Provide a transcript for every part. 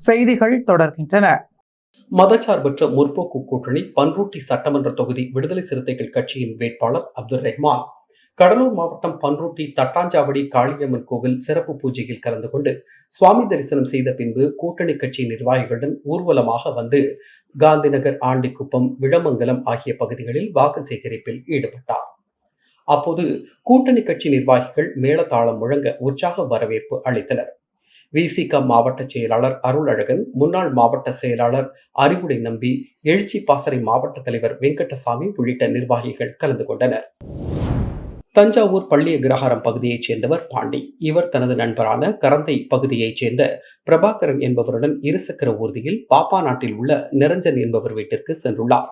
செய்திகள் தொடர்கின்றன. மதச்சார்பற்ற முற்போக்கு கூட்டணி பன்ருட்டி சட்டமன்ற தொகுதி விடுதலை சிறுத்தைகள் கட்சியின் வேட்பாளர் அப்துல் ரஹ்மான் கடலூர் மாவட்டம் பன்ருட்டி தட்டாஞ்சாவடி காளியம்மன் கோவில் சிறப்பு பூஜையில் கலந்து கொண்டு சுவாமி தரிசனம் செய்த பின்பு கூட்டணி கட்சி நிர்வாகிகளுடன் ஊர்வலமாக வந்து காந்திநகர், ஆண்டிக்குப்பம், விழமங்கலம் ஆகிய பகுதிகளில் வாக்கு சேகரிப்பில் ஈடுபட்டார். அப்போது கூட்டணி கட்சி நிர்வாகிகள் மேளதாளம் முழங்க உற்சாக வரவேற்பு அளித்தனர். விசிக மாவட்ட செயலாளர் அருளழகன், முன்னாள் மாவட்ட செயலாளர் அறிவுடை நம்பி, எழுச்சி பாசறை மாவட்ட தலைவர் வெங்கடசாமி உள்ளிட்ட நிர்வாகிகள் கலந்து கொண்டனர். தஞ்சாவூர் பள்ளி அக்ரஹாரம் பகுதியைச் சேர்ந்தவர் பாண்டி. இவர் தனது நண்பரான கரந்தை பகுதியைச் சேர்ந்த பிரபாகரன் என்பவருடன் இருசக்கர ஊர்தியில் பாப்பா நாட்டில் உள்ள நிரஞ்சன் என்பவர் வீட்டிற்கு சென்றுள்ளார்.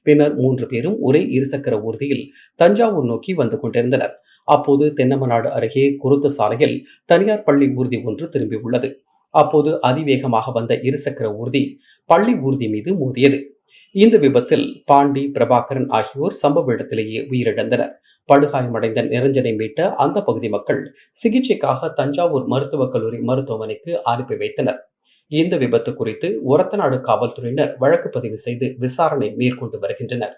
பின்னர் 3 பேரும் ஒரே இருசக்கர ஊர்தியில் தஞ்சாவூர் நோக்கி வந்து கொண்டிருந்தனர். அப்போது தென்னமநாடு அருகே குருத்து சாலையில் தனியார் பள்ளி ஊர்தி ஒன்று திரும்பியுள்ளது. அப்போது அதிவேகமாக வந்த இருசக்கர ஊர்தி பள்ளி ஊர்தி மீது மோதியது. இந்த விபத்தில் பாண்டி, பிரபாகரன் ஆகியோர் சம்பவ இடத்திலேயே உயிரிழந்தனர். படுகாயமடைந்த நிரஞ்சனை மீட்ட அந்த பகுதி மக்கள் சிகிச்சைக்காக தஞ்சாவூர் மருத்துவக் கல்லூரி மருத்துவமனைக்கு அனுப்பி வைத்தனர். இந்த விபத்து குறித்து ஒரத்தநாடு காவல்துறையினர் வழக்கு பதிவு செய்து விசாரணை மேற்கொண்டு வருகின்றனர்.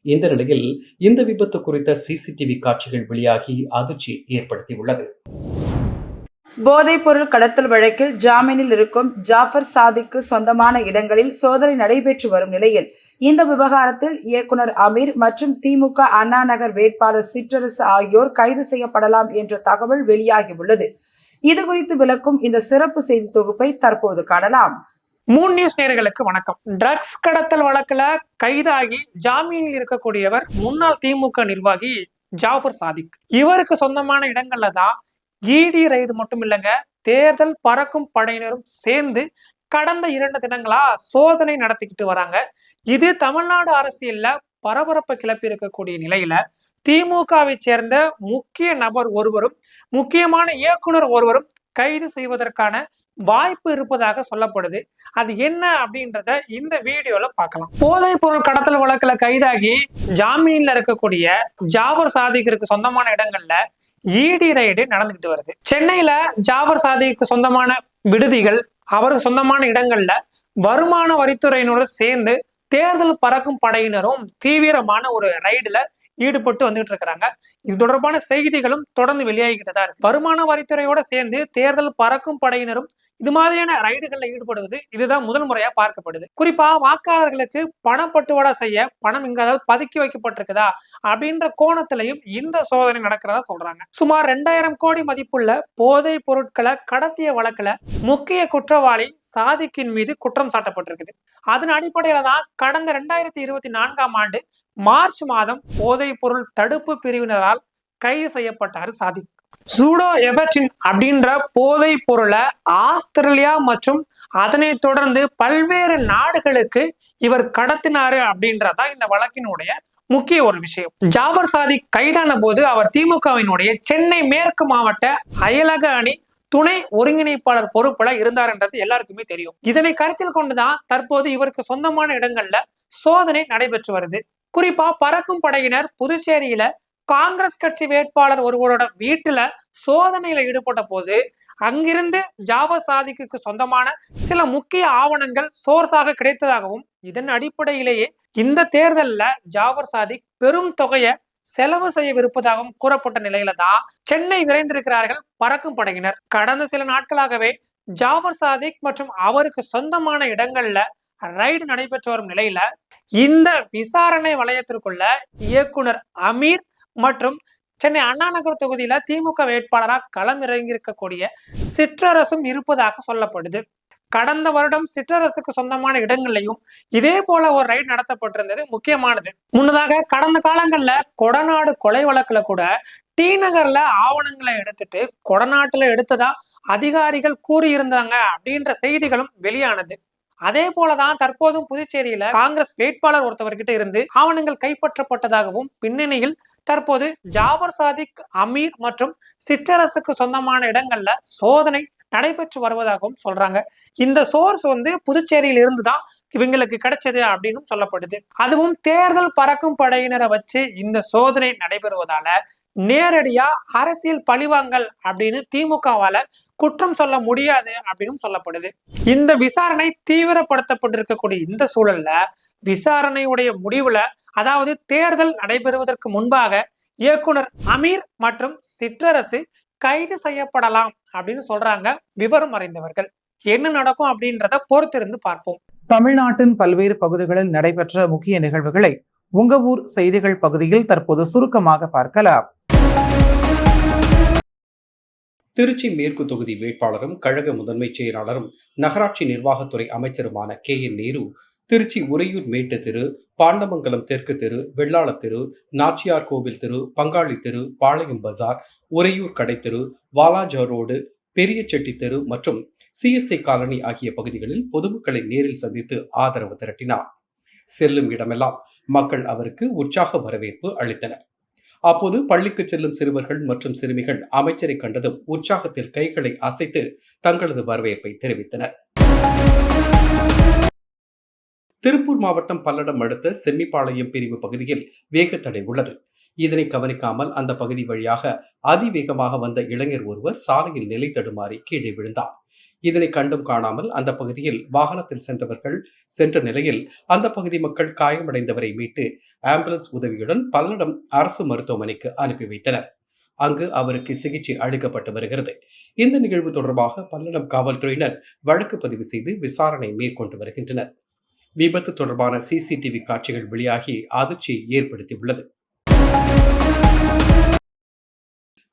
இந்த நிலையில் இந்த விபத்து குறித்த சிசிடிவி காட்சிகள் வெளியாகி அதிர்ச்சி ஏற்படுத்தியுள்ளது. போதைப் பொருள் கடத்தல் வழக்கில் ஜாமீனில் இருக்கும் ஜாஃபர் சாதிக்கு சொந்தமான இடங்களில் சோதனை நடைபெற்று வரும் நிலையில் இந்த விவகாரத்தில் இயக்குனர் அமீர் மற்றும் திமுக அண்ணா நகர் வேட்பாளர் சிற்றரசு ஆகியோர் கைது செய்யப்படலாம் என்ற தகவல் வெளியாகியுள்ளது. இதுகுறித்து விளக்கும் இந்த சிறப்பு செய்தி தொகுப்பை தற்போது காணலாம். மூன் நியூஸ் நேயர்களுக்கு வணக்கம். ட்ரக்ஸ் கடத்தல் வழக்குல கைதாகி ஜாமீனில் இருக்கக்கூடியவர் முன்னாள் திமுக நிர்வாகி ஜாஃபர் சாதிக். இவருக்கு சொந்தமான இடங்கள்ல தான் இடி ரைடு மட்டும் இல்லைங்க, தேர்தல் பறக்கும் படையினரும் சேர்ந்து கடந்த 2 தினங்களா சோதனை நடத்திக்கிட்டு வராங்க. இது தமிழ்நாடு அரசியல்ல பரபரப்பை கிளப்பி இருக்கக்கூடிய நிலையில திமுகவை சேர்ந்த முக்கிய நபர் ஒருவரும் முக்கியமான இயக்குனர் ஒருவரும் கைது செய்வதற்கான வாய்ப்பு இருப்பதாக சொல்லப்படுது. அது என்ன அப்படின்றத இந்த வீடியோல பார்க்கலாம். போதைப் பொருள் கடத்தல் வழக்குல கைதாகி ஜாமீன்ல இருக்கக்கூடிய ஜாஃபர் சாதிக்கிற்கு சொந்தமான இடங்கள்ல இடி ரைடு நடந்துகிட்டு வருது. சென்னையில ஜாஃபர் சாதிக்கு சொந்தமான விடுதிகள், அவருக்கு சொந்தமான இடங்கள்ல வருமான வரித்துறையினரோடு சேர்ந்து தேர்தல் பறக்கும் படையினரும் தீவிரமான ஒரு ரைடுல ஈடுபட்டு வந்துகிட்டு இருக்கிறாங்க. இது தொடர்பான செய்திகளும் தொடர்ந்து வெளியாகிக்கிட்டு தான் இருக்கு. வருமான வரித்துறையோட சேர்ந்து தேர்தல் பறக்கும் படையினரும் இது மாதிரியான ரைடுகள்ல ஈடுபடுவது இதுதான் முதல் முறையா பார்க்கப்படுது. குறிப்பா வாக்காளர்களுக்கு பணப்பட்டுவாடா செய்ய பணம் இங்க அதாவது பதுக்கி வைக்கப்பட்டிருக்குதா அப்படின்ற கோணத்திலையும் இந்த சோதனை நடக்கிறதா சொல்றாங்க. சுமார் 2000 கோடி மதிப்புள்ள போதைப் பொருட்களை கடத்திய வழக்குல முக்கிய குற்றவாளி சாதிக்கின் மீது குற்றம் சாட்டப்பட்டிருக்குது. அதன் அடிப்படையில தான் கடந்த 2024ஆம் ஆண்டு மார்ச் மாதம் போதைப் பொருள் தடுப்பு பிரிவினரால் கைது செய்யப்பட்டார் சாதிக். சூடோ எபர்டின் அப்படின்ற போதைப் பொருளை ஆஸ்திரேலியா மற்றும் அதனை தொடர்ந்து பல்வேறு நாடுகளுக்கு இவர் கடத்தினாரு அப்படின்றதான் இந்த வழக்கினுடைய முக்கிய ஒரு விஷயம். ஜாஃபர் சாதிக் கைதான போது அவர் திமுகவினுடைய சென்னை மேற்கு மாவட்ட அயலக அணி துணை ஒருங்கிணைப்பாளர் பொறுப்புல இருந்தார்ன்றது எல்லாருக்குமே தெரியும். இதனை கருத்தில் கொண்டுதான் தற்போது இவருக்கு சொந்தமான இடங்கள்ல சோதனை நடைபெற்று வருது. குறிப்பா பறக்கும் படையினர் புதுச்சேரியில காங்கிரஸ் கட்சி வேட்பாளர் ஒருவரோட வீட்டுல சோதனையில ஈடுபட்ட போது அங்கிருந்து ஜாஃபர் சாதிக்கு சொந்தமான சில முக்கிய ஆவணங்கள் சோர்ஸாக கிடைத்ததாகவும் இதன் அடிப்படையிலேயே இந்த தேர்தல்ல ஜாஃபர் சாதிக் பெரும் தொகையை செலவு செய்யவிருப்பதாகவும் கூறப்பட்ட நிலையில தான் சென்னை விரைந்திருக்கிறார்கள் பறக்கும் படையினர். கடந்த சில நாட்களாகவே ஜாஃபர் சாதிக் மற்றும் அவருக்கு சொந்தமான இடங்கள்ல ரைடு நடைபெற்று வரும் நிலையில இந்த விசாரணை வளையத்திற்குள்ள இயக்குனர் அமீர் மற்றும் சென்னை அண்ணா நகர் தொகுதியில திமுக வேட்பாளராக களம் இறங்கி இருக்கக்கூடிய சிற்றரசும் இருப்பதாக சொல்லப்படுது. கடந்த வருடம் சிற்றரசுக்கு சொந்தமான இடங்கள்லையும் இதே போல ஒரு ரைடு நடத்தப்பட்டிருந்தது முக்கியமானது. முன்னதாக கடந்த காலங்கள்ல கொடநாடு கொலை வழக்குல கூட டி நகர்ல ஆவணங்களை எடுத்துட்டு கொடநாட்டுல எடுத்ததா அதிகாரிகள் கூறியிருந்தாங்க அப்படின்ற செய்திகளும் வெளியானது. அதே போலதான் தற்போதும் புதுச்சேரியில காங்கிரஸ் வேட்பாளர் ஒருத்தவர்கிட்ட இருந்து ஆவணங்கள் கைப்பற்றப்பட்டதாகவும் பின்னணியில் தற்போது ஜாஃபர் சாதிக், அமீர் மற்றும் சிற்றரசுக்கு சொந்தமான இடங்கள்ல சோதனை நடைபெற்று வருவதாகவும் சொல்றாங்க. இந்த சோர்ஸ் புதுச்சேரியில் இருந்துதான் இவங்களுக்கு கிடைச்சது அப்படின்னு சொல்லப்படுது. அதுவும் தேர்தல் பறக்கும் படையினரை வச்சு இந்த சோதனை நடைபெறுவதால நேரடியா அரசியல் பழிவாங்கல் அப்படின்னு திமுகவால குற்றம் சொல்ல முடியாது அப்படின்னு சொல்லப்படுது. இந்த விசாரணை தீவிரப்படுத்தப்பட்டிருக்கக்கூடிய இந்த சூழல்ல விசாரணையுடைய முடிவுல, அதாவது தேர்தல் நடைபெறுவதற்கு முன்பாக இயக்குனர் அமீர் மற்றும் சிற்றரசு கைது செய்யப்படலாம் அப்படின்னு சொல்றாங்க விவரம் அறிந்தவர்கள். என்ன நடக்கும் அப்படின்றத பொறுத்திருந்து பார்ப்போம். தமிழ்நாட்டின் பல்வேறு பகுதிகளில் நடைபெற்ற முக்கிய நிகழ்வுகளை உங்க ஊர் செய்திகள் பகுதியில் தற்போது சுருக்கமாக பார்க்கலாம். திருச்சி மேற்கு தொகுதி வேட்பாளரும் கழக முதன்மை செயலாளரும் நகராட்சி நிர்வாகத்துறை அமைச்சருமான KN நேரு திருச்சி உறையூர் மேட்டு தெரு, பாண்டமங்கலம் தெற்கு தெரு, வெள்ளாள தெரு, நாச்சியார் கோவில் தெரு, பங்காளி தெரு, பாளையம் பஜார், உறையூர் கடை தெரு, வாலாஜா ரோடு, பெரிய செட்டி தெரு மற்றும் CSI காலனி ஆகிய பகுதிகளில் பொதுமக்களை நேரில் சந்தித்து ஆதரவு திரட்டினார். செல்லும் இடமெல்லாம் மக்கள் அவருக்கு உற்சாக வரவேற்பு அளித்தனர். அப்போது பள்ளிக்கு செல்லும் சிறுவர்கள் மற்றும் சிறுமிகள் அமைச்சரை கண்டதும் உற்சாகத்தில் கைகளை அசைத்து தங்களது வரவேற்பை தெரிவித்தனர். திருப்பூர் மாவட்டம் பல்லடம் அடுத்த செம்மிபாளையம் பிரிவு பகுதியில் வேகத்தடை உள்ளது. இதனை கவனிக்காமல் அந்த பகுதி வழியாக அதிவேகமாக வந்த இளைஞர் ஒருவர் சாலையில் நிலை தடுமாறி கீழே விழுந்தார். இதனை கண்டும் காணாமல் அந்த பகுதியில் வாகனத்தில் சென்றவர்கள் சென்ற நிலையில் அந்த பகுதி மக்கள் காயமடைந்தவரை மீட்டு ஆம்புலன்ஸ் உதவியுடன் பல்லடம் அரசு மருத்துவமனைக்கு அனுப்பி வைத்தனர். அங்கு அவருக்கு சிகிச்சை அளிக்கப்பட்டு வருகிறது. இந்த நிகழ்வு தொடர்பாக பல்லடம் காவல்துறையினர் வழக்கு பதிவு செய்து விசாரணை மேற்கொண்டு வருகின்றனர். விபத்து தொடர்பான CCTV காட்சிகள் வெளியாகி அதிர்ச்சியை ஏற்படுத்தியுள்ளது.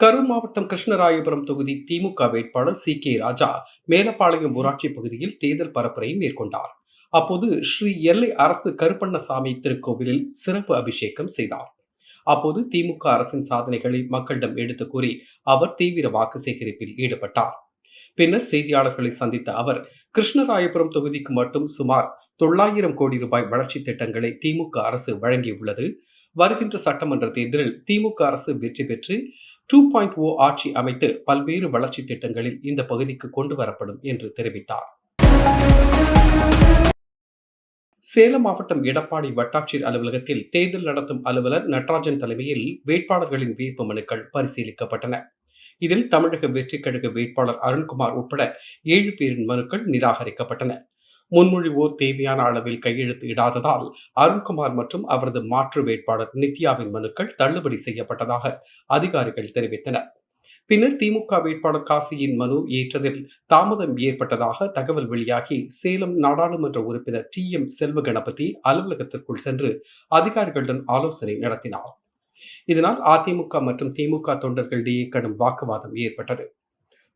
கரூர் மாவட்டம் கிருஷ்ணராயபுரம் தொகுதி திமுக வேட்பாளர் CK ராஜா மேலப்பாளையம் ஊராட்சி பகுதியில் தேர்தல் பரப்புரை மேற்கொண்டார். அப்போது ஸ்ரீ எல்லை அரசு கருப்பண்ணசாமி திருக்கோவிலில் சிறப்பு அபிஷேகம் செய்தார். அப்போது திமுக அரசின் சாதனைகளை மக்களிடம் எடுத்து கூறி அவர் தீவிர வாக்கு சேகரிப்பில் ஈடுபட்டார். பின்னர் செய்தியாளர்களை சந்தித்த அவர் கிருஷ்ணராயபுரம் தொகுதிக்கு மட்டும் சுமார் 900 கோடி ரூபாய் வளர்ச்சி திட்டங்களை திமுக அரசு வழங்கியுள்ளது. வருகின்ற சட்டமன்ற தேர்தலில் திமுக அரசு வெற்றி பெற்று 2.0 ஆட்சி அமைத்து பல்வேறு வளர்ச்சி திட்டங்களில் இந்த பகுதிக்கு கொண்டு வரப்படும் என்று தெரிவித்தார். சேலம் மாவட்டம் எடப்பாடி வட்டாட்சியர் அலுவலகத்தில் தேர்தல் நடத்தும் அலுவலர் நடராஜன் தலைமையில் வேட்பாளர்களின் வேட்பு மனுக்கள் பரிசீலிக்கப்பட்டன. இதில் தமிழக வெற்றி கழக வேட்பாளர் அருண்குமார் உட்பட 7 பேரின் மனுக்கள் நிராகரிக்கப்பட்டன. முன்மொழிவோர் தேவையான அளவில் கையெழுத்து இடாததால் அருண்குமார் மற்றும் அவரது மாற்று வேட்பாளர் நித்யாவின் மனுக்கள் தள்ளுபடி செய்யப்பட்டதாக அதிகாரிகள் தெரிவித்தனர். பின்னர் திமுக வேட்பாளர் காசியின் மனு ஏற்றதில் தாமதம் ஏற்பட்டதாக தகவல் வெளியாகி சேலம் நாடாளுமன்ற உறுப்பினர் TM செல்வ கணபதி அலுவலகத்திற்குள் சென்று அதிகாரிகளுடன் ஆலோசனை நடத்தினார். இதனால் அதிமுக மற்றும் திமுக தொண்டர்களிடையே கடும் வாக்குவாதம் ஏற்பட்டது.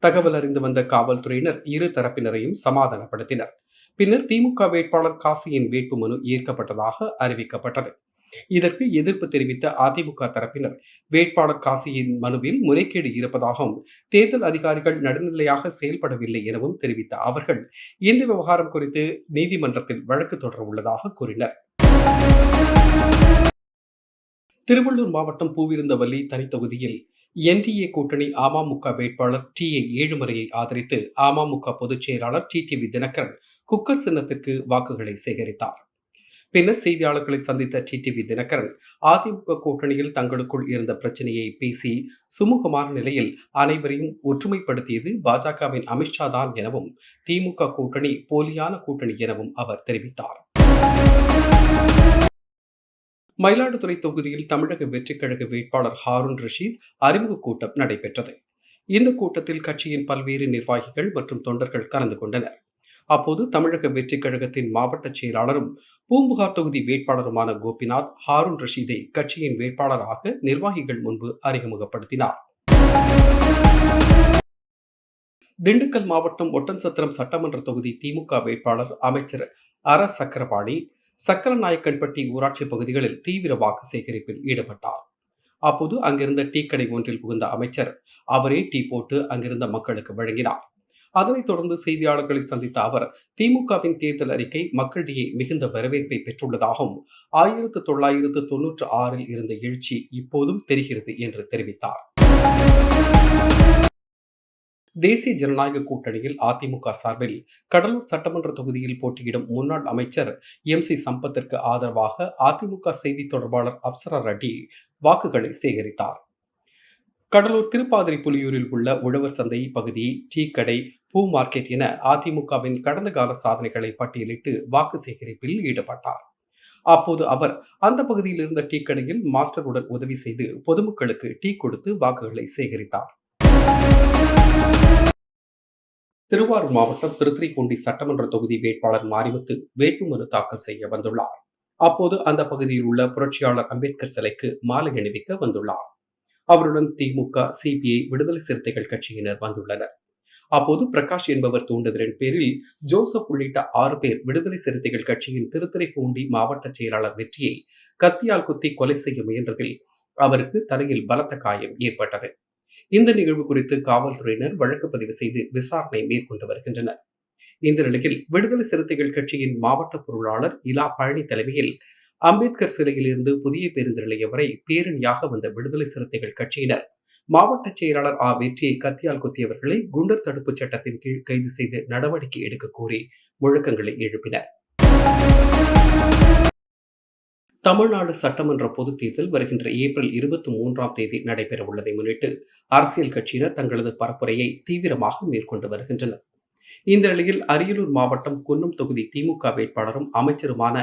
தகவல் அறிந்து வந்த காவல்துறையினர் இரு தரப்பினரையும் சமாதானப்படுத்தினர். பின்னர் திமுக வேட்பாளர் காசியின் வேட்புமனு ஏற்கப்பட்டதாக அறிவிக்கப்பட்டது. இதற்கு எதிர்ப்பு தெரிவித்த அதிமுக தரப்பினர் வேட்பாளர் காசியின் மனுவில் முறைகேடு இருப்பதாகவும் தேர்தல் அதிகாரிகள் நடுநிலையாக செயல்படவில்லை எனவும் தெரிவித்த அவர்கள் இந்த விவகாரம் குறித்து நீதிமன்றத்தில் வழக்கு தொடர உள்ளதாக கூறினர். திருவள்ளூர் மாவட்டம் பூவிருந்தவல்லி தனித்தொகுதியில் NDA கூட்டணி அமமுக வேட்பாளர் TA ஏழுமலையை ஆதரித்து அமமுக பொதுச் செயலாளர் TTV தினகரன் குக்கர் சின்னத்திற்கு வாக்குகளை சேகரித்தார். பின்னர் செய்தியாளர்களை சந்தித்த TTV தினகரன் அதிமுக கூட்டணியில் தங்களுக்குள் இருந்த பிரச்சனையை பேசி சுமூகமான நிலையில் அனைவரையும் ஒற்றுமைப்படுத்தியது பாஜகவின் அமித்ஷா தான் எனவும் திமுக கூட்டணி போலியான கூட்டணி எனவும் அவர் தெரிவித்தார். மயிலாடுதுறை தொகுதியில் தமிழக வெற்றி கழக வேட்பாளர் ஹாரூன் ரஷீத் அறிமுக கூட்டம் நடைபெற்றது. இந்த கூட்டத்தில் கட்சியின் பல்வேறு நிர்வாகிகள் மற்றும் தொண்டர்கள் கலந்து கொண்டனர். அப்போது தமிழக வெற்றி கழகத்தின் மாவட்ட செயலாளரும் பூம்புகார் தொகுதி வேட்பாளருமான கோபிநாத் ஹாரூன் ரஷீதை கட்சியின் வேட்பாளராக நிர்வாகிகள் முன்பு அறிமுகப்படுத்தினார். திண்டுக்கல் மாவட்டம் ஒட்டன்சத்திரம் சட்டமன்ற தொகுதி திமுக வேட்பாளர் அமைச்சர் அர சக்கரபாணி சக்கரநாயக்கன்பட்டி ஊராட்சி பகுதிகளில் தீவிர வாக்கு சேகரிப்பில் ஈடுபட்டார். அப்போது அங்கிருந்த டீ கடை ஒன்றில் புகுந்த அமைச்சர் அவரே டீ போட்டு அங்கிருந்த மக்களுக்கு வழங்கினார். அதனைத் தொடர்ந்து செய்தியாளர்களை சந்தித்த அவர் திமுகவின் தேர்தல் அறிக்கை மக்களிடையே மிகுந்த வரவேற்பை பெற்றுள்ளதாகவும் 1996 இருந்த எழுச்சி இப்போதும் தெரிகிறது என்று தெரிவித்தார். தேசிய ஜனநாயக கூட்டணியில் அதிமுக சார்பில் கடலூர் சட்டமன்ற தொகுதியில் போட்டியிடும் முன்னாள் அமைச்சர் MC சம்பத்திற்கு ஆதரவாக அதிமுக செய்தி தொடர்பாளர் அப்சரா ரெட்டி வாக்குகளை சேகரித்தார். கடலூர் திருப்பாதிரி புலியூரில் உள்ள உழவர் சந்தை பகுதி, டீ கடை, பூ மார்க்கெட் என அதிமுகவின் கடந்த கால சாதனைகளை பட்டியலிட்டு வாக்கு சேகரிப்பில் ஈடுபட்டார். அப்போது அவர் அந்த பகுதியில் இருந்த டீ கடையில் மாஸ்டருடன் உதவி செய்து பொதுமக்களுக்கு டீ கொடுத்து வாக்குகளை சேகரித்தார். திருவாரூர் மாவட்டம் திருத்துறைப்பூண்டி சட்டமன்ற தொகுதி வேட்பாளர் மாரிமுத்து வேட்புமனு தாக்கல் செய்ய வந்துள்ளார். அப்போது அந்த பகுதியில் உள்ள புரட்சியாளர் அம்பேத்கர் சிலைக்கு மாலை அணிவிக்க வந்துள்ளார். அவருடன் திமுக, சிபிஐ, விடுதலை சிறுத்தைகள் கட்சியினர் வந்துள்ளனர். அப்போது பிரகாஷ் என்பவர் தூண்டுதலின் பேரில் ஜோசப் உள்ளிட்ட 6 பேர் விடுதலை சிறுத்தைகள் கட்சியின் திருத்துறைப்பூண்டி மாவட்ட செயலாளர் வெற்றியை கத்தியால் குத்தி கொலை செய்ய முயன்றதில் அவருக்கு தலையில் பலத்த காயம் ஏற்பட்டது. இந்த நிகழ்வு குறித்து காவல்துறையினர் வழக்கு பதிவு செய்து விசாரணை மேற்கொண்டு வருகின்றனர். இந்த நிலையில் விடுதலை சிறுத்தைகள் கட்சியின் மாவட்ட பொருளாளர் இலா பழனி தலைமையில் அம்பேத்கர் சிலையில் இருந்து புதிய பேருந்து நிலையம் வரை பேரணியாக வந்த விடுதலை சிறுத்தைகள் கட்சியினர் மாவட்ட செயலாளர் வெற்றியை கத்தியால் குத்தியவர்களை குண்டர் தடுப்பு சட்டத்தின் கீழ் கைது செய்து நடவடிக்கை எடுக்க கோரி முழக்கங்களை எழுப்பினர். தமிழ்நாடு சட்டமன்ற பொதுத் தேர்தல் வருகின்ற ஏப்ரல் 23ஆம் தேதி நடைபெற உள்ளதை முன்னிட்டு அரசியல் கட்சியினர் தங்களது பரப்புரையை தீவிரமாக மேற்கொண்டு வருகின்றனர். இந்த நிலையில் அரியலூர் மாவட்டம் குன்னம் தொகுதி திமுக வேட்பாளரும் அமைச்சருமான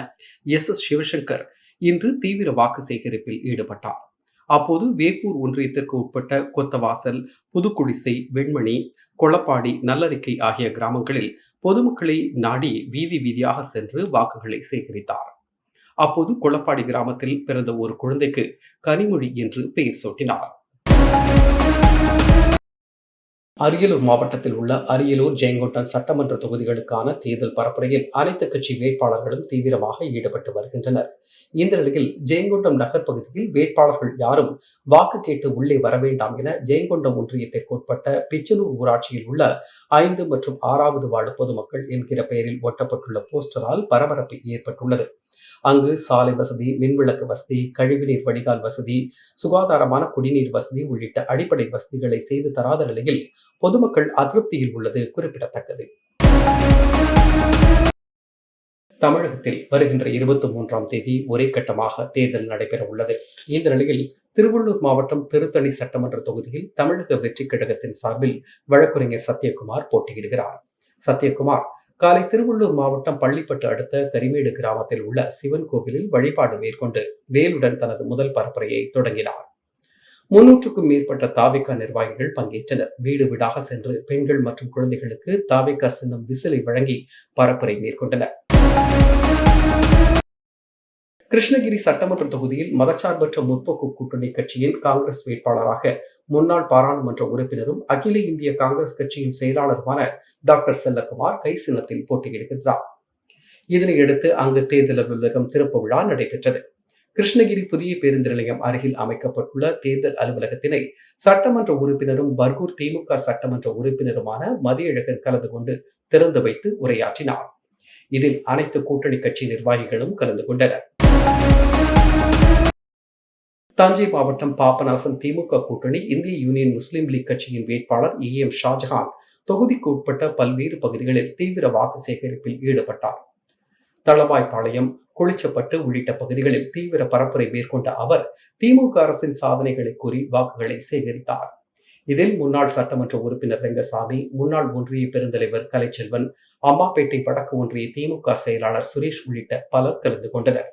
SS சிவசங்கர் இன்று தீவிர வாக்கு சேகரிப்பில் ஈடுபட்டார். அப்போது வேப்பூர் ஒன்றியத்திற்கு உட்பட்ட கொத்தவாசல், புதுக்குடிசை, வெண்மணி, கொளப்பாடி, நல்லறிக்கை ஆகிய கிராமங்களில் பொதுமக்களை நாடி வீதி வீதியாக சென்று வாக்குகளை சேகரித்தார். அப்போது கொளப்பாடி கிராமத்தில் பிறந்த ஒரு குழந்தைக்கு கனிமொழி என்று பெயர் சூட்டினார். அரியலூர் மாவட்டத்தில் உள்ள அரியலூர், ஜெயங்கொண்டம் சட்டமன்ற தொகுதிகளுக்கான தேர்தல் பரப்புரையில் அனைத்து கட்சி வேட்பாளர்களும் தீவிரமாக ஈடுபட்டு வருகின்றனர். இந்த நிலையில் ஜெயங்கொண்டம் நகர் பகுதியில் வேட்பாளர்கள் யாரும் வாக்கு கேட்டு உள்ளே வர வேண்டாம் என ஜெயங்கொண்டம் ஒன்றியத்திற்கு உட்பட்ட பிச்சனூர் ஊராட்சியில் உள்ள 5 மற்றும் 6வது வார்டு பொதுமக்கள் என்கிற பெயரில் ஒட்டப்பட்டுள்ள போஸ்டரால் பரபரப்பு ஏற்பட்டுள்ளது. அங்கு சாலை வசதி, மின்விளக்கு வசதி, கழிவுநீர் வடிகால் வசதி, சுகாதாரமான குடிநீர் வசதி உள்ளிட்ட அடிப்படை வசதிகளை செய்து தராத நிலையில் பொதுமக்கள் அதிருப்தியில் உள்ளது குறிப்பிடத்தக்கது. தமிழகத்தில் வருகின்ற 23ஆம் தேதி ஒரே கட்டமாக தேர்தல் நடைபெற உள்ளது. இந்த நிலையில் திருவள்ளூர் மாவட்டம் திருத்தணி சட்டமன்ற தொகுதியில் தமிழக வெற்றிக் கழகத்தின் சார்பில் வழக்கறிஞர் சத்யகுமார் போட்டியிடுகிறார். சத்யகுமார் காலை திருவள்ளூர் மாவட்டம் பள்ளிப்பட்டு அடுத்த கரிமேடு கிராமத்தில் உள்ள சிவன் கோவிலில் வழிபாடு மேற்கொண்டு வேலுடன் தனது முதல் பரப்புரையை தொடங்கினார். 300க்கும் மேற்பட்ட தாவேகா நிர்வாகிகள் பங்கேற்றனர். வீடு வீடாக சென்று பெண்கள் மற்றும் குழந்தைகளுக்கு தாவேகா சின்னம் விசிலை வழங்கி பரப்புரை மேற்கொண்டனர். கிருஷ்ணகிரி சட்டமன்ற தொகுதியில் மதச்சார்பற்ற முற்போக்கு கூட்டணி கட்சியின் காங்கிரஸ் வேட்பாளராக முன்னாள் பாராளுமன்ற உறுப்பினரும் அகில இந்திய காங்கிரஸ் கட்சியின் செயலாளருமான டாக்டர் செல்லகுமார் கை சின்னத்தில் போட்டியிடுகிறார். இதனையடுத்து அங்கு தேர்தல் அலுவலகம் திறப்பு விழா நடைபெற்றது. கிருஷ்ணகிரி புதிய பேருந்து நிலையம் அருகில் அமைக்கப்பட்டுள்ள தேர்தல் அலுவலகத்தினை சட்டமன்ற உறுப்பினரும் பர்கூர் திமுக சட்டமன்ற உறுப்பினருமான மதியழகன் கலந்து கொண்டு திறந்து வைத்து உரையாற்றினார். இதில் அனைத்து கூட்டணி கட்சி நிர்வாகிகளும் கலந்து கொண்டனர். தஞ்சை மாவட்டம் பாபநாசம் திமுக கூட்டணி இந்திய யூனியன் முஸ்லீம் லீக் கட்சியின் வேட்பாளர் AM ஷாஜஹான் தொகுதிக்கு உட்பட்ட பல்வேறு பகுதிகளில் தீவிர வாக்கு சேகரிப்பில் ஈடுபட்டார். தளவாய்பாளையம், குளிச்சப்பட்டு உள்ளிட்ட பகுதிகளில் தீவிர பரப்புரை மேற்கொண்ட அவர் திமுக அரசின் சாதனைகளை கூறி வாக்குகளை சேகரித்தார். இதில் முன்னாள் சட்டமன்ற உறுப்பினர் ரெங்கசாமி, முன்னாள் ஒன்றிய பெருந்தலைவர் கலைச்செல்வன், அம்மாப்பேட்டை வடக்கு ஒன்றிய திமுக செயலாளர் சுரேஷ் உள்ளிட்ட பலர் கலந்து கொண்டனர்.